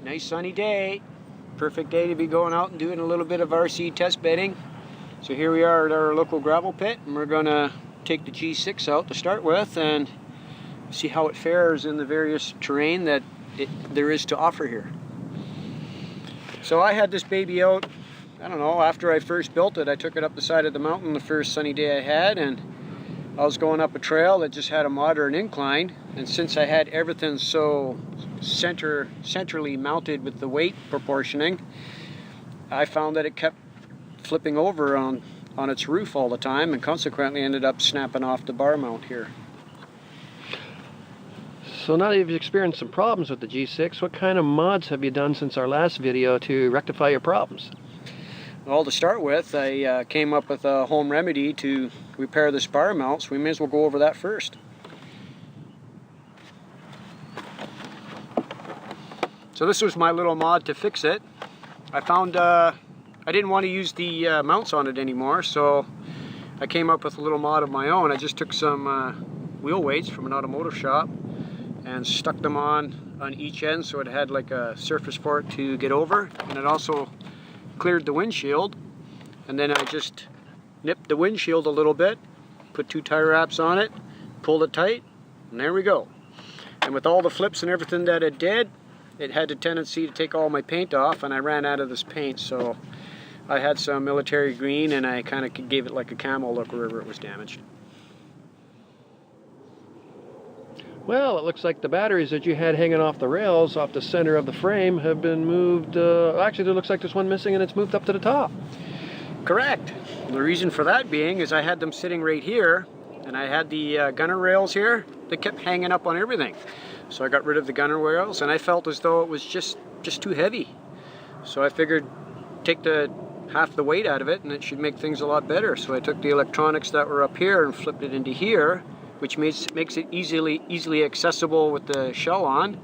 Nice sunny day. Perfect day to be going out and doing a little bit of RC test bedding. So here we are at our local gravel pit, and we're going to take the G6 out to start with and see how it fares in the various terrain that there is to offer here. So I had this baby out, I don't know, after I first built it. I took it up the side of the mountain the first sunny day I had, and I was going up a trail that just had a moderate incline, and since I had everything so centrally mounted with the weight proportioning, I found that it kept flipping over on its roof all the time, and consequently ended up snapping off the bar mount here. So now that you've experienced some problems with the G6, what kind of mods have you done since our last video to rectify your problems? Well, to start with, I came up with a home remedy to repair this bar mount, so we may as well go over that first. So this was my little mod to fix it. I found I didn't want to use the mounts on it anymore, so I came up with a little mod of my own. I just took some wheel weights from an automotive shop and stuck them on each end so it had like a surface for it to get over, and it also cleared the windshield. And then I just nipped the windshield a little bit, put 2 tire wraps on it, pulled it tight, and there we go. And with all the flips and everything that it did, it had the tendency to take all my paint off, and I ran out of this paint, so I had some military green and I kind of gave it like a camo look wherever it was damaged. Well, it looks like the batteries that you had hanging off the rails off the center of the frame have been moved. Actually, it looks like there's one missing and it's moved up to the top. Correct. The reason for that being is I had them sitting right here, and I had the gunner rails here that kept hanging up on everything. So I got rid of the gunner rails, and I felt as though it was just too heavy. So I figured take half the weight out of it and it should make things a lot better. So I took the electronics that were up here and flipped it into here, which makes it easily accessible with the shell on.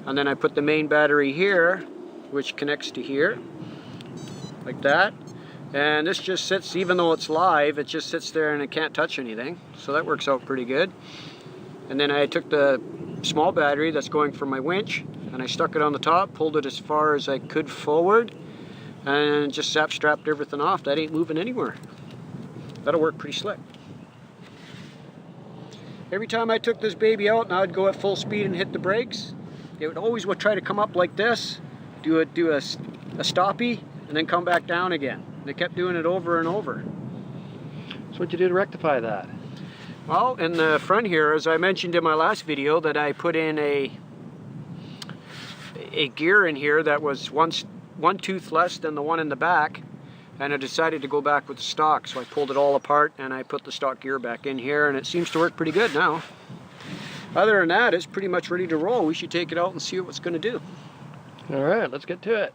And then I put the main battery here, which connects to here, like that. And this just sits, even though it's live, it just sits there and it can't touch anything. So that works out pretty good. And then I took the small battery that's going for my winch, and I stuck it on the top, pulled it as far as I could forward, and just strapped everything off. That ain't moving anywhere. That'll work pretty slick. Every time I took this baby out and I would go at full speed and hit the brakes, it would always try to come up like this, do a stoppie, and then come back down again. They kept doing it over and over. So what'd you do to rectify that? Well, in the front here, as I mentioned in my last video, that I put in a gear in here that was one tooth less than the one in the back, and I decided to go back with the stock. So I pulled it all apart and I put the stock gear back in here, and it seems to work pretty good now. Other than that, it's pretty much ready to roll. We should take it out and see what it's going to do. All right, let's get to it.